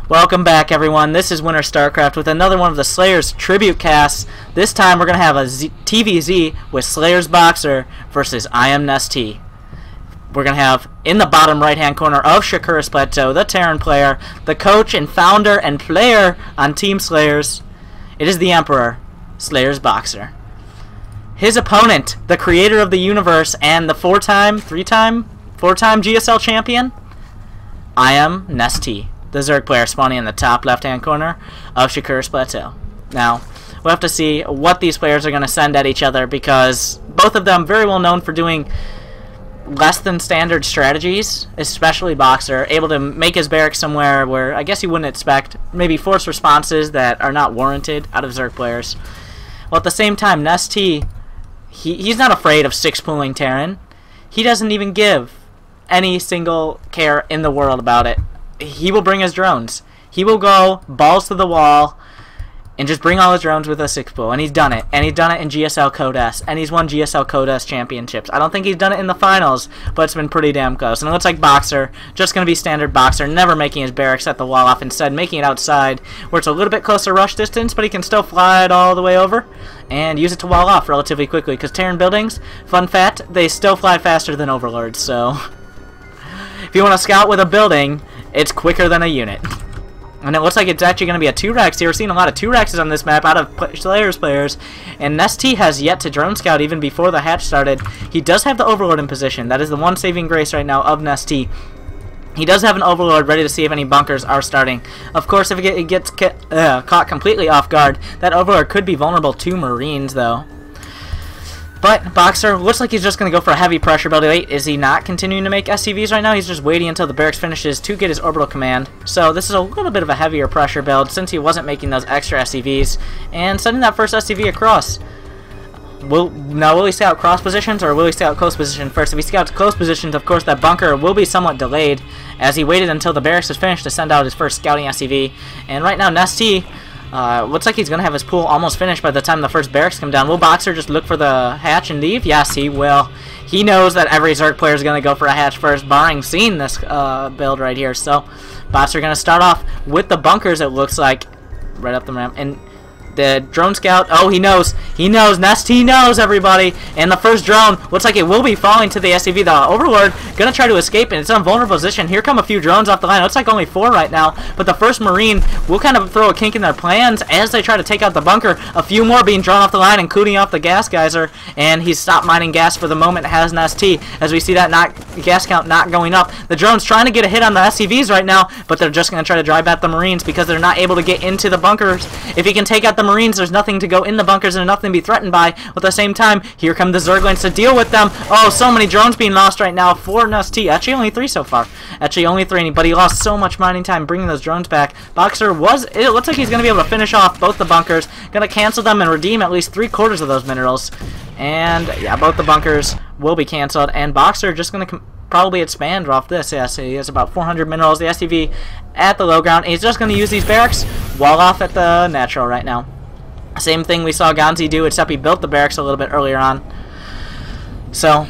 Welcome back, everyone. This is Winter StarCraft with another one of the SlayerS tribute casts. This time we're going to have a TVZ with SlayerS BoxeR versus I Am Nestea. We're going to have, in the bottom right-hand corner of SlayerS Plateau, the Terran player, the coach and founder and player on Team SlayerS. It is the Emperor, SlayerS BoxeR. His opponent, the creator of the universe and the four-time GSL champion, I Am Nestea. The Zerg player spawning in the top left-hand corner of SlayerS Plateau. Now, we'll have to see what these players are going to send at each other, because both of them very well known for doing less than standard strategies, especially BoxeR, able to make his barracks somewhere where I guess you wouldn't expect, maybe force responses that are not warranted out of Zerg players. Well, at the same time, Nestea, he's not afraid of six-pooling Terran. He doesn't even give any single care in the world about it. He will bring his drones. He will go balls to the wall and just bring all his drones with a six-pool. And he's done it. And he's done it in GSL Code S. And he's won GSL Code S championships. I don't think he's done it in the finals, but it's been pretty damn close. And it looks like BoxeR, just going to be standard BoxeR, never making his barracks at the wall off, instead making it outside where it's a little bit closer rush distance, but he can still fly it all the way over and use it to wall off relatively quickly. Because Terran buildings, fun fact, they still fly faster than Overlords. So if you want to scout with a building, it's quicker than a unit. And it looks like it's actually going to be a 2-Rex here. We're seeing a lot of 2-Rexes on this map out of SlayerS players. And Nestea has yet to drone scout even before the hatch started. He does have the Overlord in position. That is the one saving grace right now of Nestea. He does have an Overlord ready to see if any bunkers are starting. Of course, if it gets caught completely off guard, that Overlord could be vulnerable to Marines, though. But BoxeR looks like he's just going to go for a heavy pressure build. Wait, is he not continuing to make SCVs right now? He's just waiting until the barracks finishes to get his orbital command. So this is a little bit of a heavier pressure build since he wasn't making those extra SCVs and sending that first SCV across. Will he scout cross positions, or will he scout close position first? If he scouts close positions, of course that bunker will be somewhat delayed, as he waited until the barracks was finished to send out his first scouting SCV. And right now Nestea looks like he's going to have his pool almost finished by the time the first barracks come down. Will BoxeR just look for the hatch and leave? Yes, he will. He knows that every Zerg player is going to go for a hatch first, barring seeing this build right here. So BoxeR going to start off with the bunkers, it looks like, right up the ramp. And the drone scout, oh, he knows. He knows. Nestea knows, everybody. And the first drone looks like it will be falling to the SCV. The Overlord going to try to escape, and it's in a vulnerable position. Here come a few drones off the line. It looks like only 4 right now. But the first Marine will kind of throw a kink in their plans as they try to take out the bunker. A few more being drawn off the line, including off the gas geyser. And he's stopped mining gas for the moment, has Nestea, as we see that gas count not going up. The drone's trying to get a hit on the SCVs right now, but they're just going to try to drive at the Marines because they're not able to get into the bunkers. If he can take out the Marines, there's nothing to go in the bunkers and nothing to be threatened by. At the same time, here come the Zerglings to deal with them. Oh, so many drones being lost right now for Nestea. Actually, only 3 so far. Actually, only 3, but he lost so much mining time bringing those drones back. BoxeR it looks like he's going to be able to finish off both the bunkers. Going to cancel them and redeem at least 3/4 of those minerals. And yeah, both the bunkers will be canceled. And BoxeR just going to probably expand off this. Yes, he has about 400 minerals. The SCV at the low ground. And he's just going to use these barracks wall off at the natural right now. Same thing we saw Gonzi do, except he built the barracks a little bit earlier on. So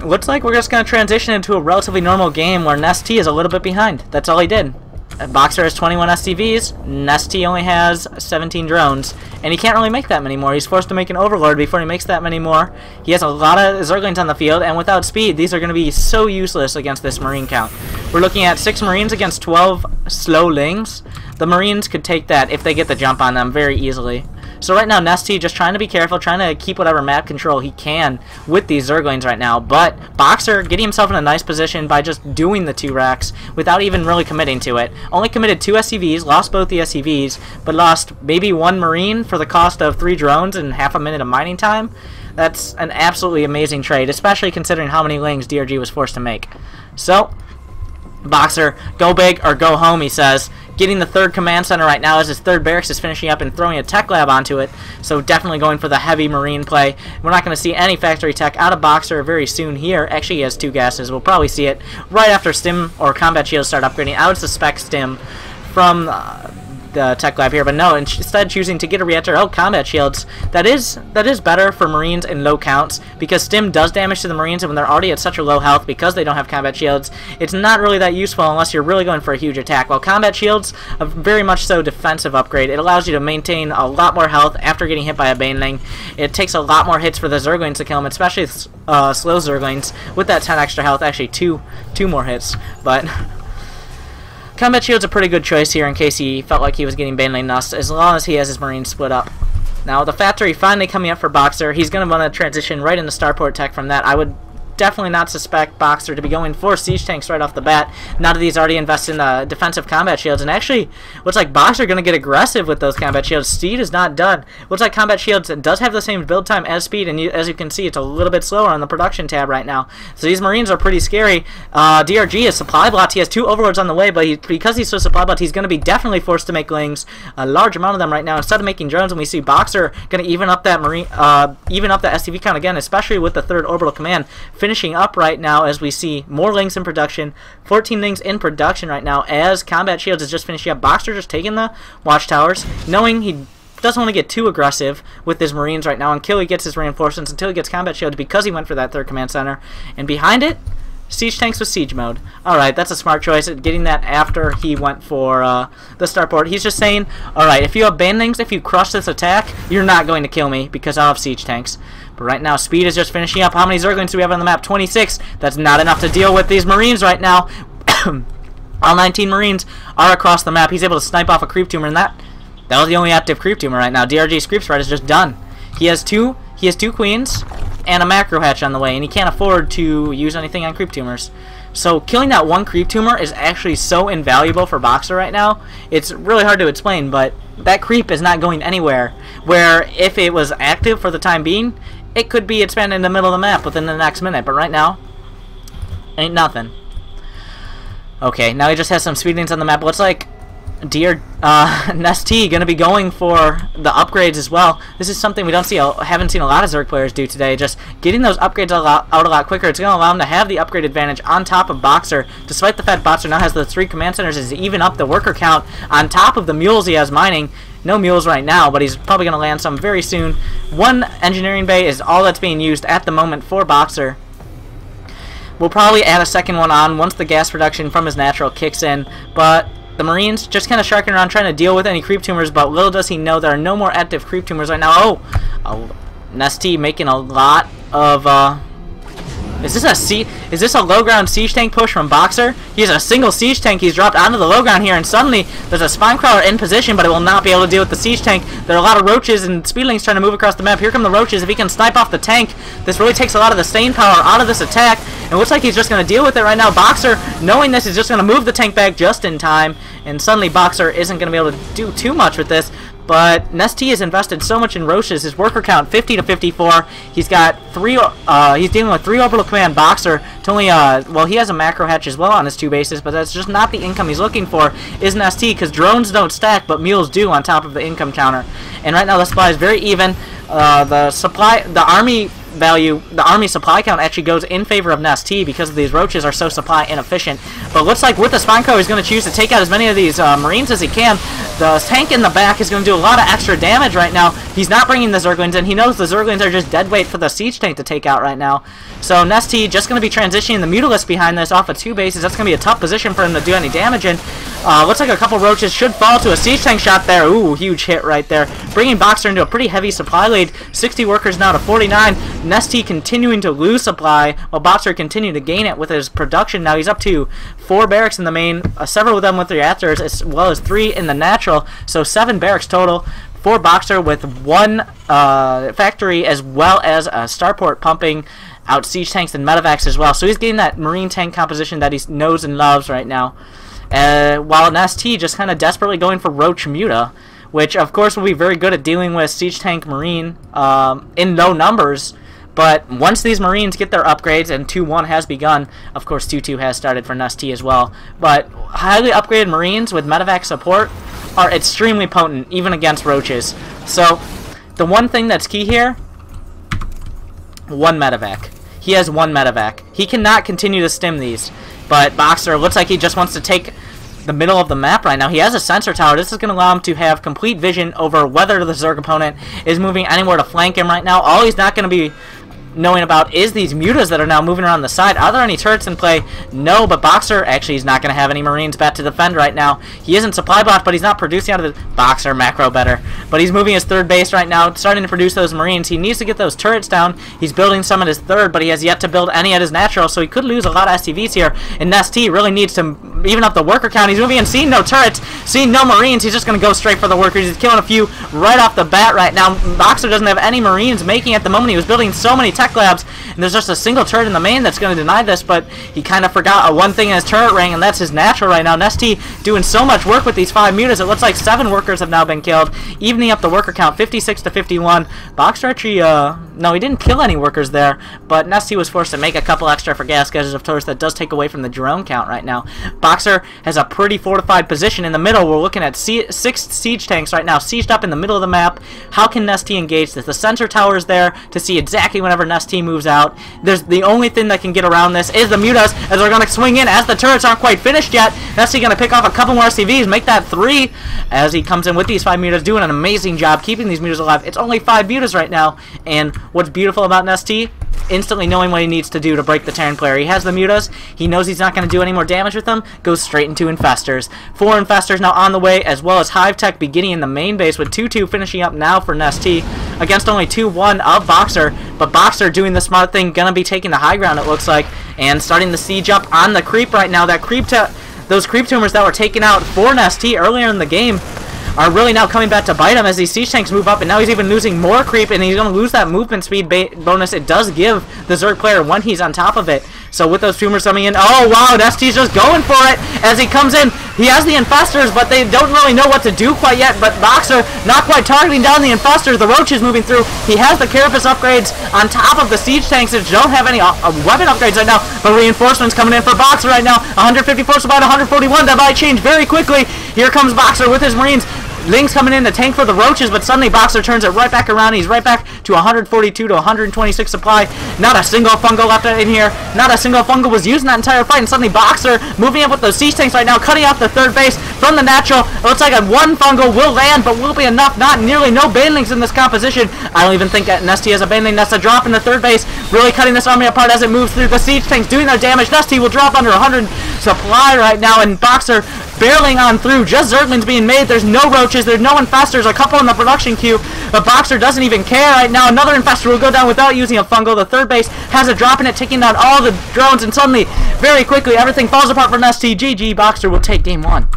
looks like we're just going to transition into a relatively normal game where Nestea is a little bit behind. That's all he did. BoxeR has 21 SCVs, Nestea only has 17 drones, and he can't really make that many more. He's forced to make an Overlord before he makes that many more. He has a lot of Zerglings on the field, and without speed, these are going to be so useless against this Marine count. We're looking at 6 Marines against 12 Slowlings. The Marines could take that if they get the jump on them very easily. So right now, Nestea just trying to be careful, trying to keep whatever map control he can with these Zerglings right now. But BoxeR getting himself in a nice position by just doing the 2 racks without even really committing to it. Only committed 2 SCVs, lost both the SCVs, but lost maybe 1 Marine for the cost of 3 drones and half a minute of mining time. That's an absolutely amazing trade, especially considering how many lings DRG was forced to make. So BoxeR, go big or go home, he says. Getting the 3rd command center right now as his 3rd barracks is finishing up and throwing a tech lab onto it. So definitely going for the heavy Marine play. We're not going to see any factory tech out of BoxeR very soon here. Actually, he has 2 gases. We'll probably see it right after Stim or Combat Shields start upgrading. I would suspect Stim from the tech lab here, but no, instead choosing to get a reactor. Oh, combat shields. That is better for Marines in low counts, because stim does damage to the Marines, and when they're already at such a low health because they don't have combat shields, it's not really that useful unless you're really going for a huge attack. While combat shields, a very much so defensive upgrade. It allows you to maintain a lot more health after getting hit by a baneling. It takes a lot more hits for the Zerglings to kill them, especially slow Zerglings with that 10 extra health. Actually, two more hits, but combat shield's a pretty good choice here in case he felt like he was getting baneling nussed, as long as he has his Marines split up. Now, the factory finally coming up for BoxeR. He's going to want to transition right into starport tech from that. I would definitely not suspect BoxeR to be going for siege tanks right off the bat, now that he's already invested in defensive combat shields. And actually, looks like BoxeR going to get aggressive with those combat shields. Speed is not done. Looks like combat shields does have the same build time as speed, and as you can see, it's a little bit slower on the production tab right now. So these Marines are pretty scary. DRG is supply blocked. He has 2 overlords on the way, but because he's so supply blocked, he's going to be definitely forced to make lings, a large amount of them right now, instead of making drones. And we see BoxeR going to even up that SCV count again, especially with the 3rd orbital command finishing up right now, as we see more lings in production, 14 lings in production right now, as combat shields is just finishing up. BoxeR just taking the watchtowers, knowing he doesn't want to get too aggressive with his Marines right now until he gets his reinforcements, until he gets combat shields, because he went for that 3rd command center. And behind it, siege tanks with siege mode. Alright, that's a smart choice, getting that after he went for the starport. He's just saying, alright, if you have banelings, if you crush this attack, you're not going to kill me because I'll have siege tanks. But right now, speed is just finishing up. How many Zerglings do we have on the map? 26. That's not enough to deal with these Marines right now. All 19 Marines are across the map. He's able to snipe off a creep tumor, and that was the only active creep tumor right now. DRG's creep spread is just done. He has two queens and a macro hatch on the way, and he can't afford to use anything on creep tumors. So killing that 1 creep tumor is actually so invaluable for BoxeR right now. It's really hard to explain, but that creep is not going anywhere. Where if it was active for the time being, it could be expanded in the middle of the map within the next minute. But right now, ain't nothing. Okay, now he just has some speedlings on the map. Looks like Nesty going to be going for the upgrades as well. This is something we haven't seen a lot of Zerg players do today. Just getting those upgrades out a lot quicker. It's going to allow him to have the upgrade advantage on top of BoxeR, despite the fact BoxeR now has the 3 command centers, is even up the worker count on top of the mules he has mining. No mules right now, but he's probably going to land some very soon. 1 engineering bay is all that's being used at the moment for BoxeR. We'll probably add a second one on once the gas production from his natural kicks in, but the Marines just kind of sharking around trying to deal with any creep tumors, but little does he know there are no more active creep tumors right now. Oh, Nesty making a lot of is this a low ground siege tank push from BoxeR? He has a single siege tank. He's dropped onto the low ground here, and suddenly there's a spine crawler in position, but it will not be able to deal with the siege tank. There are a lot of roaches and speedlings trying to move across the map. Here come the roaches. If he can snipe off the tank, this really takes a lot of the staying power out of this attack. And it looks like he's just going to deal with it right now. BoxeR, knowing this, is just going to move the tank back just in time, and suddenly BoxeR isn't going to be able to do too much with this. But Nesty has invested so much in roaches. His worker count 50 to 54. He's got 3. He's dealing with 3 orbital command. BoxeR to only well, he has a macro hatch as well on his 2 bases, but that's just not the income he's looking for. Is Nesty, because drones don't stack, but mules do on top of the income counter. And right now the supply is very even. The army supply count actually goes in favor of Nesty because of these roaches are so supply inefficient. But looks like with the spine crawler, he's going to choose to take out as many of these Marines as he can. The tank in the back is going to do a lot of extra damage right now. He's not bringing the Zerglings in. He knows the Zerglings are just dead weight for the siege tank to take out right now. So Nesty just going to be transitioning the Mutalisk behind this off of 2 bases. That's going to be a tough position for him to do any damage in. Looks like a couple roaches should fall to a siege tank shot there. Ooh, huge hit right there. Bringing BoxeR into a pretty heavy supply lead. 60 workers now to 49. Nesty continuing to lose supply while BoxeR continuing to gain it with his production. Now he's up to 4 barracks in the main, several of them with reactors, as well as 3 in the natural. So 7 barracks total for BoxeR, with 1 factory as well as a starport pumping out siege tanks and medevacs as well. So he's getting that Marine tank composition that he knows and loves right now. While Nesty just kind of desperately going for Roach Muta, which of course will be very good at dealing with siege tank Marine in low numbers. But once these Marines get their upgrades, and 2-1 has begun, of course 2-2 has started for Nesty as well. But highly upgraded Marines with medevac support are extremely potent, even against roaches. So the one thing that's key here, 1 medevac. He has 1 medevac. He cannot continue to stim these. But BoxeR looks like he just wants to take the middle of the map right now. He has a sensor tower. This is going to allow him to have complete vision over whether the Zerg opponent is moving anywhere to flank him right now. All he's not going to be knowing about is these mutas that are now moving around the side. Are there any turrets in play? No, but BoxeR actually is not going to have any Marines back to defend right now. He isn't supply blocked, but he's not producing out of the BoxeR macro better. But he's moving his third base right now, starting to produce those Marines. He needs to get those turrets down. He's building some at his third, but he has yet to build any at his natural, so he could lose a lot of SCVs here. And NestT really needs to even up the worker count. He's moving in, seeing no turrets, seeing no Marines. He's just going to go straight for the workers. He's killing a few right off the bat right now. BoxeR doesn't have any Marines making at the moment. He was building so many tech labs, and there's just a single turret in the main that's going to deny this, but he kind of forgot one thing in his turret ring, and that's his natural right now. NestT doing so much work with these 5 mutas. It looks like 7 workers have now been killed, evening up the worker count, 56 to 51. BoxeR actually, no, he didn't kill any workers there, but NestT was forced to make a couple extra for gas gauges of course. That does take away from the drone count right now. BoxeR has a pretty fortified position in the middle. We're looking at 6 siege tanks right now, sieged up in the middle of the map. How can NestT engage this? The sensor tower is there to see exactly whenever NestT moves out. There's the only thing that can get around this is the mutas, as they're going to swing in as the turrets aren't quite finished yet. NestT going to pick off a couple more CVs, make that 3 as he comes in with these 5 mutas, doing an amazing job keeping these mutas alive. It's only 5 mutas right now, and what's beautiful about NestT, instantly knowing what he needs to do to break the Terran player. He has the mutas, he knows he's not going to do any more damage with them, goes straight into infestors. 4 infestors now on the way, as well as Hive Tech beginning in the main base, with 2-2 finishing up now for NestT against only 2-1 of BoxeR, but BoxeR doing the smart thing, gonna be taking the high ground it looks like, and starting the siege up on the creep right now. That creep, those creep tumors that were taken out for NestT earlier in the game are really now coming back to bite him as these siege tanks move up, and now he's even losing more creep, and he's going to lose that movement speed bonus it does give the Zerg player when he's on top of it. So with those tumors coming in, oh wow, NestT's just going for it as he comes in. He has the infestors, but they don't really know what to do quite yet, but BoxeR not quite targeting down the infestors. The roaches moving through. He has the carapace upgrades on top of the siege tanks that don't have any weapon upgrades right now, but reinforcements coming in for BoxeR right now. 150 force about 141. That might change very quickly. Here comes BoxeR with his Marines. Ling's coming in to tank for the roaches, but suddenly BoxeR turns it right back around. He's right back to 142 to 126 supply. Not a single fungal left in here. Not a single fungal was used in that entire fight, and suddenly BoxeR moving up with those siege tanks right now, cutting off the third base from the natural. It looks like a 1 fungal will land, but will be enough. Not nearly no banelings in this composition. I don't even think that NestT has a baneling. That's a drop in the third base, really cutting this army apart as it moves through. The siege tanks doing their damage. NestT will drop under 100 supply right now, and BoxeR barreling on through. Just Zerglings being made. There's no roaches. There's no infestors. A couple in the production queue, but BoxeR doesn't even care right now. Another infestor will go down without using a fungal. The third base has a drop in it, taking down all the drones, and suddenly, very quickly, everything falls apart for NestT. GG, BoxeR will take game 1.